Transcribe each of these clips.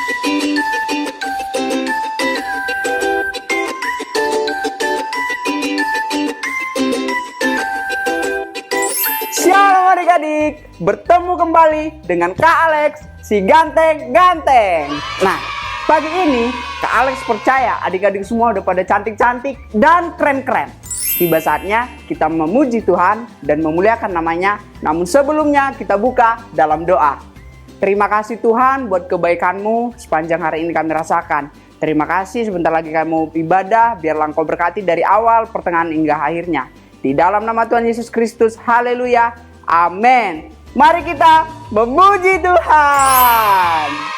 Shalom adik-adik, bertemu kembali dengan Kak Alex, si ganteng-ganteng. Nah, pagi ini Kak Alex percaya adik-adik semua udah pada cantik-cantik dan keren-keren. Tiba saatnya kita memuji Tuhan dan memuliakan namanya. Namun sebelumnya kita buka dalam doa. Terima kasih Tuhan buat kebaikan-Mu sepanjang hari ini kami rasakan. Terima kasih sebentar lagi kami mau ibadah, biarlah Engkau berkati dari awal, pertengahan hingga akhirnya. Di dalam nama Tuhan Yesus Kristus, haleluya, amin. Mari kita memuji Tuhan.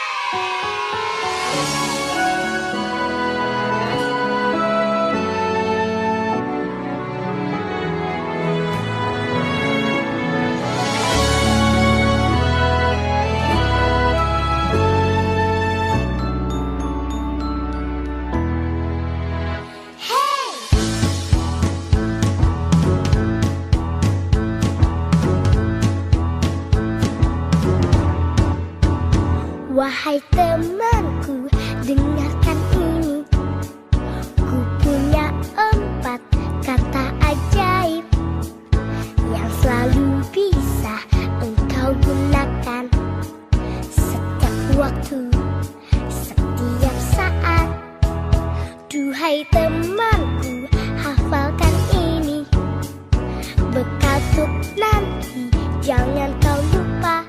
Wahai temanku, dengarkan ini. Ku punya 4 kata ajaib yang selalu bisa engkau gunakan setiap waktu, setiap saat. Duhai temanku, hafalkan ini. Bekal untuk nanti, jangan kau lupa.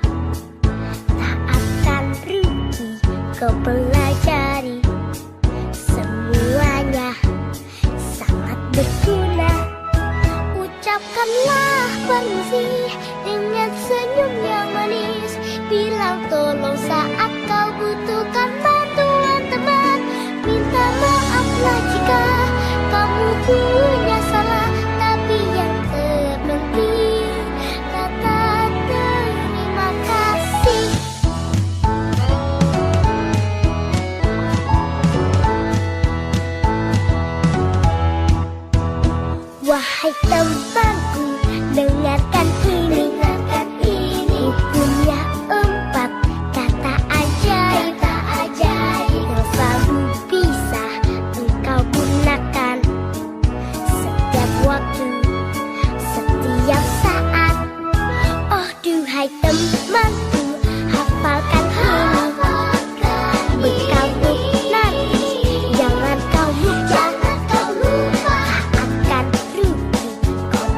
Kau pelajari, semuanya sangat berguna. Ucapkanlah permisi dengan senyum yang manis. Bilang tolong saat kau butuhkan bantuan teman. Minta maaflah jika kamu punya salah. Tapi yang terpenting, kata terima kasih. Wahai temanku, dengarkan ini. Ku punya 4 kata ajaib yang selalu bisa engkau gunakan setiap waktu, setiap saat. Oh duhai temanku, hafalkan ini. Bekal untuk nanti, jangan kau lupa.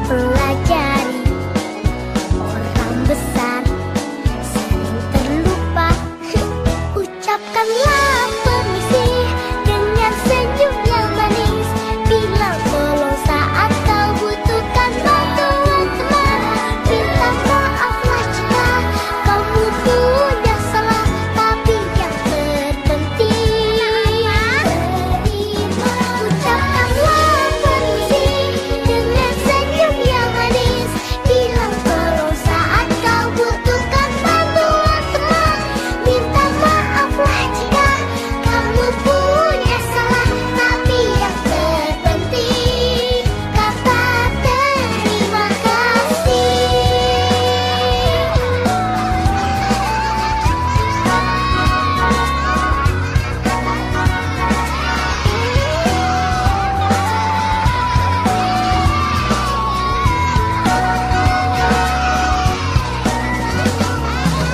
Pelajari, orang besar sering terlupa. Ucapkanlah permisi dengan senyum yang manis. Bilang tolong saat kau butuhkan bantuan teman. Minta maaflah jika kamu punya salah. Tapi yang terpenting, ucapkanlah permisi dengan senyum yang manis. Bilang tolong saat kau butuhkan bantuan teman. Minta maaflah jika kamu punya salah. Tapi yang terpenting, kata terima kasih.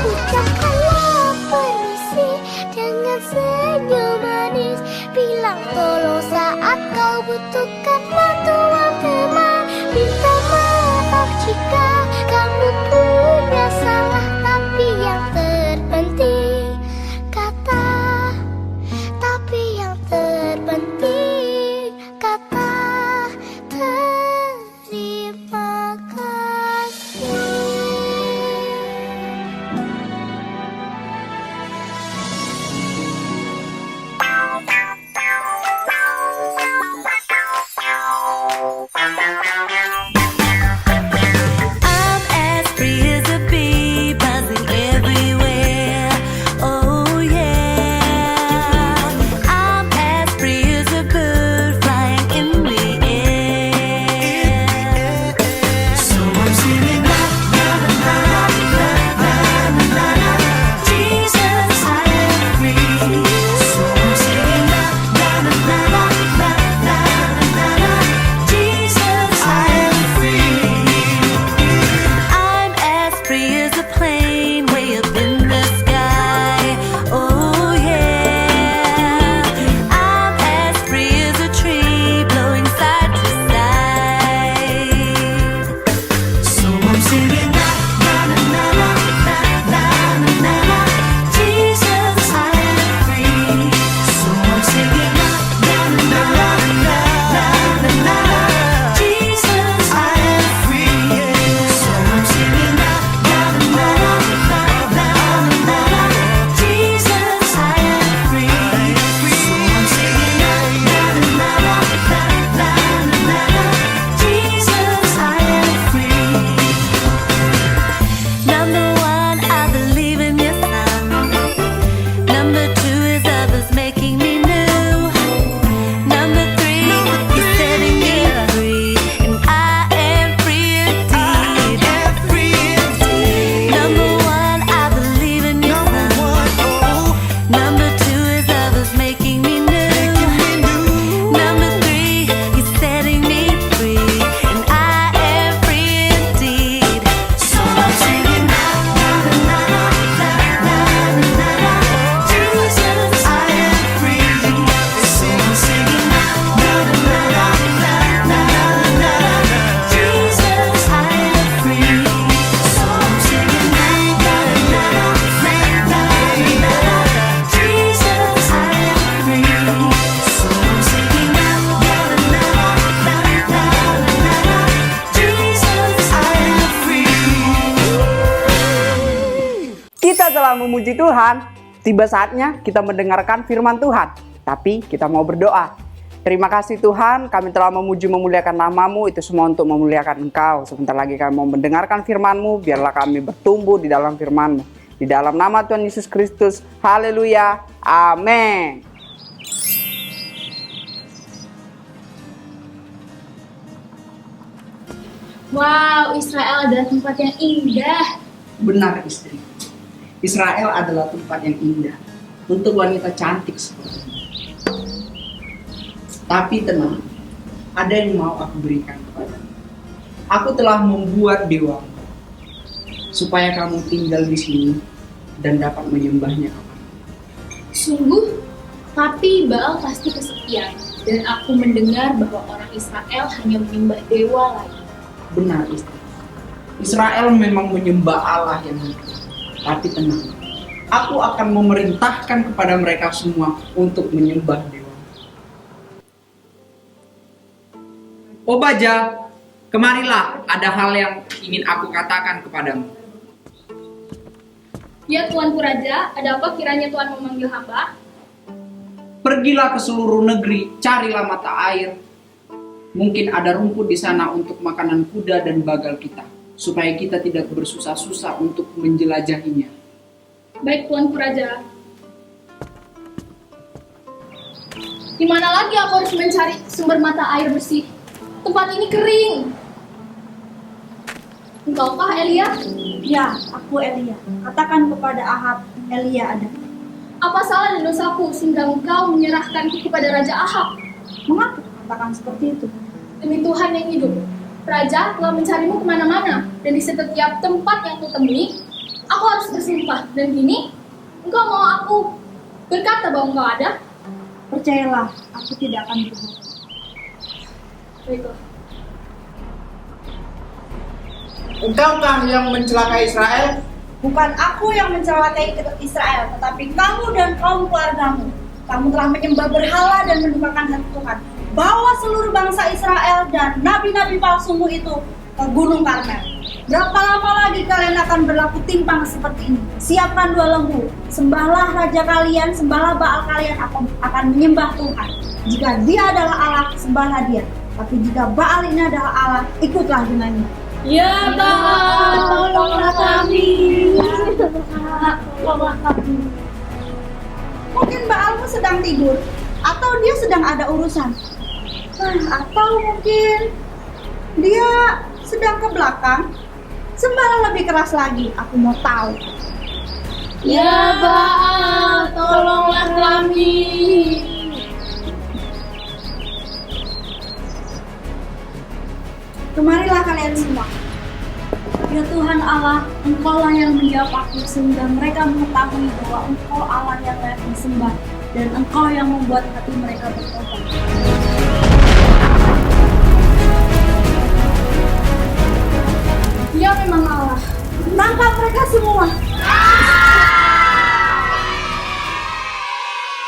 Ucapkanlah permisi dengan senyum manis. Bilang tolong saat kau butuhkan bantuan teman. Minta maaf jika kamu punya salah. Tapi yang terpenting, kata. Tapi yang terpenting, kata terima kasih. memuji Tuhan, tiba saatnya kita mendengarkan firman Tuhan. Tapi kita mau berdoa. Terima kasih Tuhan, kami telah memuji memuliakan nama-Mu, itu semua untuk memuliakan Engkau. Sebentar lagi kami mau mendengarkan firman-Mu, biarlah kami bertumbuh di dalam firman-Mu. Di dalam nama Tuhan Yesus Kristus, haleluya, amin. Wow, Israel adalah tempat yang indah. Benar istri, Israel adalah tempat yang indah untuk wanita cantik seperti ini. Tapi tenang, ada yang mau aku berikan kepadamu. Aku telah membuat dewa supaya kamu tinggal di sini dan dapat menyembahnya. Sungguh, tapi Baal pasti kesepian. Dan aku mendengar bahwa orang Israel hanya menyembah dewa lain. Benar istri, Israel memang menyembah Allah yang hidup. Tapi tenang, aku akan memerintahkan kepada mereka semua untuk menyembah dewa. Oh Baja, kemarilah, ada hal yang ingin aku katakan kepadamu. Ya Tuanku Raja, ada apa kiranya Tuhan memanggil hamba? Pergilah ke seluruh negeri, carilah mata air. Mungkin ada rumput di sana untuk makanan kuda dan bagal kita, supaya kita tidak bersusah-susah untuk menjelajahinya. Baik Tuanku Raja. Di mana lagi aku harus mencari sumber mata air bersih? Tempat ini kering. Engkaukah Elia? Ya, aku Elia. Katakan kepada Ahab, Elia ada. Apa salah dan dosaku sehingga engkau menyerahkanku kepada Raja Ahab? Mengapa katakan seperti itu? Demi Tuhan yang hidup, Raja telah mencarimu kemana-mana, dan di setiap tempat yang kutemui, aku harus bersumpah. Dan kini, engkau mau aku berkata bahwa engkau ada? Percayalah, aku tidak akan berbohong. Baiklah. Engkaukah yang mencelakai Israel? Bukan aku yang mencelakai Israel, tetapi kamu dan kaum keluargamu. Kamu telah menyembah berhala dan mendukakan hati Tuhan. Bawa seluruh bangsa Israel dan nabi-nabi palsumu itu ke Gunung Karmel. Berapa lama lagi kalian akan berlaku timpang seperti ini? Siapkan 2 lembu. Sembahlah raja kalian, sembahlah Baal kalian akan menyembah Tuhan. Jika dia adalah Allah, sembahlah dia. Tapi jika Baal ini adalah Allah, ikutlah dengannya. Ya Tuhan, tolonglah kami. Tolonglah kami. Mungkin Baalmu sedang tidur, atau dia sedang ada urusan. Atau mungkin dia sedang ke belakang. Sembahlah lebih keras lagi, aku mau tahu. Ya Baal, tolonglah kami. Kemarilah kalian semua. Ya Tuhan Allah, Engkaulah yang menjawab aku sehingga mereka mengetahui bahwa Engkau Allah yang layak disembah dan Engkau yang membuat hati mereka bertobat. Dia memang Allah. Tangkap mereka semua.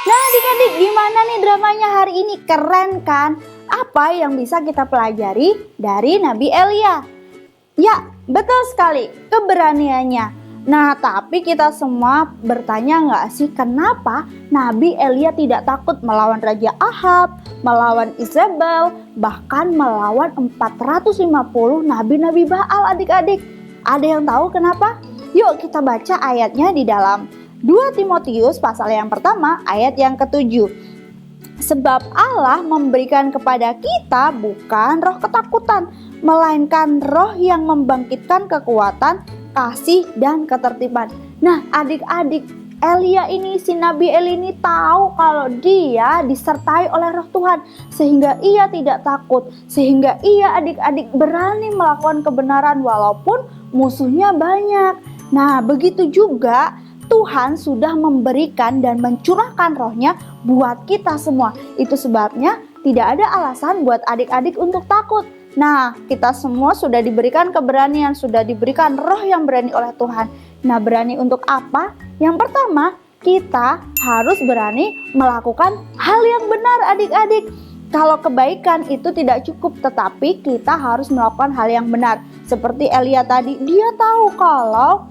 Nah adik-adik, gimana nih dramanya hari ini? Keren kan? Apa yang bisa kita pelajari dari Nabi Elia? Ya, betul sekali, keberaniannya. Nah, tapi kita semua bertanya nggak sih kenapa Nabi Elia tidak takut melawan Raja Ahab, melawan Isabel, bahkan melawan 450 nabi-nabi Baal adik-adik? Ada yang tahu kenapa? Yuk kita baca ayatnya di dalam 2 Timotius pasal yang pertama ayat yang ke-7. Sebab Allah memberikan kepada kita bukan roh ketakutan, melainkan roh yang membangkitkan kekuatan, kasih, dan ketertiban. Nah adik-adik, Elia ini, si Nabi Elia ini tahu kalau dia disertai oleh roh Tuhan. Sehingga ia tidak takut, sehingga ia adik-adik berani melakukan kebenaran walaupun musuhnya banyak. Nah begitu juga Tuhan sudah memberikan dan mencurahkan rohnya buat kita semua. Itu sebabnya tidak ada alasan buat adik-adik untuk takut. Nah, kita semua sudah diberikan keberanian, sudah diberikan roh yang berani oleh Tuhan. Nah, berani untuk apa? Yang pertama, kita harus berani melakukan hal yang benar adik-adik. Kalau kebaikan itu tidak cukup, tetapi kita harus melakukan hal yang benar. Seperti Elia tadi, dia tahu kalau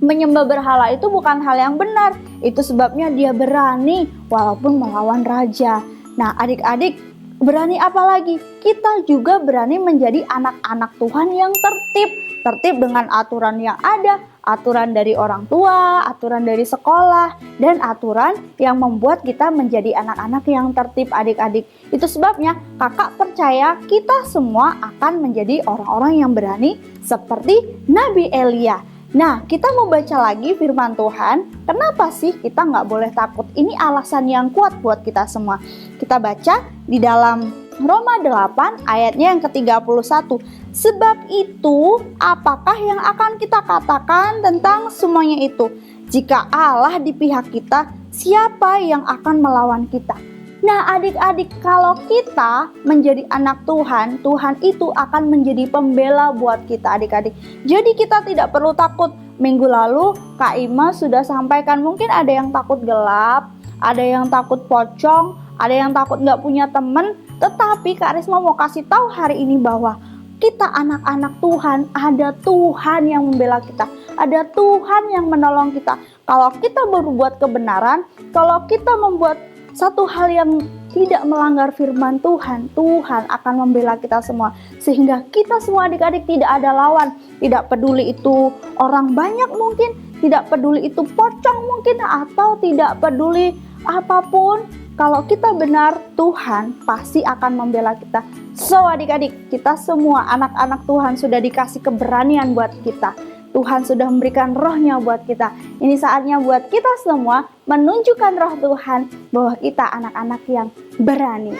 Menyembah berhala itu bukan hal yang benar. Itu sebabnya dia berani walaupun melawan raja. Nah, adik-adik, berani apa lagi? Kita juga berani menjadi anak-anak Tuhan yang tertib. Tertib dengan aturan yang ada, aturan dari orang tua, aturan dari sekolah, dan aturan yang membuat kita menjadi anak-anak yang tertib, adik-adik. Itu sebabnya kakak percaya kita semua akan menjadi orang-orang yang berani seperti Nabi Elia. Nah, kita mau baca lagi firman Tuhan. Kenapa sih kita nggak boleh takut? Ini alasan yang kuat buat kita semua. Kita baca di dalam Roma 8 ayatnya yang ke-31. Sebab itu, apakah yang akan kita katakan tentang semuanya itu? Jika Allah di pihak kita, siapa yang akan melawan kita? Nah, adik-adik, kalau kita menjadi anak Tuhan, Tuhan itu akan menjadi pembela buat kita, adik-adik. Jadi kita tidak perlu takut. Minggu lalu Kak Ima sudah sampaikan, mungkin ada yang takut gelap, ada yang takut pocong, ada yang takut nggak punya teman. Tetapi Kak Risma mau kasih tahu hari ini bahwa kita anak-anak Tuhan, ada Tuhan yang membela kita, ada Tuhan yang menolong kita. Kalau kita berbuat kebenaran, kalau kita membuat satu hal yang tidak melanggar firman Tuhan, Tuhan akan membela kita semua. Sehingga kita semua adik-adik tidak ada lawan. Tidak peduli itu orang banyak mungkin, tidak peduli itu pocong mungkin, atau tidak peduli apapun. Kalau kita benar, Tuhan pasti akan membela kita. So adik-adik, kita semua anak-anak Tuhan sudah dikasih keberanian buat kita. Tuhan sudah memberikan rohnya buat kita. Ini saatnya buat kita semua menunjukkan roh Tuhan bahwa kita anak-anak yang berani.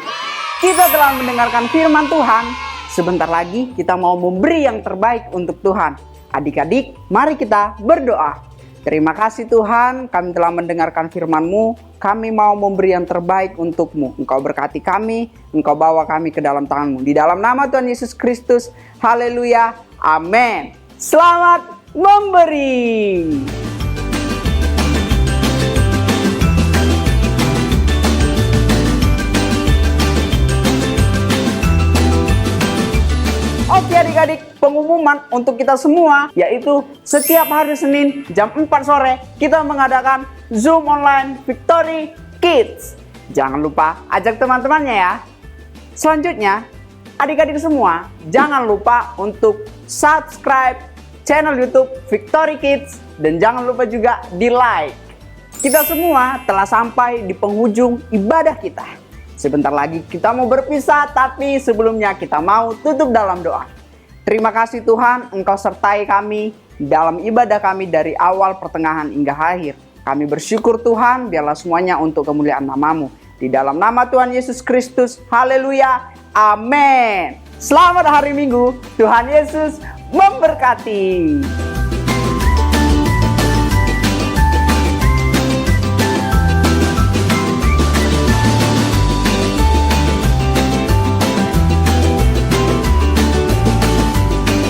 Kita telah mendengarkan firman Tuhan. Sebentar lagi kita mau memberi yang terbaik untuk Tuhan. Adik-adik, mari kita berdoa. Terima kasih Tuhan, kami telah mendengarkan firman-Mu. Kami mau memberi yang terbaik untuk-Mu. Engkau berkati kami, Engkau bawa kami ke dalam tangan-Mu. Di dalam nama Tuhan Yesus Kristus, haleluya, amin. Selamat memberi. Oke adik-adik, pengumuman untuk kita semua yaitu setiap hari Senin jam 4 sore kita mengadakan Zoom online Victory Kids. Jangan lupa ajak teman-temannya ya. Selanjutnya, adik-adik semua jangan lupa untuk subscribe channel YouTube Victory Kids dan jangan lupa juga di like. Kita semua telah sampai di penghujung ibadah kita. Sebentar lagi kita mau berpisah, tapi sebelumnya kita mau tutup dalam doa. Terima kasih Tuhan, Engkau sertai kami dalam ibadah kami dari awal, pertengahan, hingga akhir. Kami bersyukur Tuhan, biarlah semuanya untuk kemuliaan nama-Mu. Di dalam nama Tuhan Yesus Kristus, haleluya, amin. Selamat hari Minggu, Tuhan Yesus memberkati.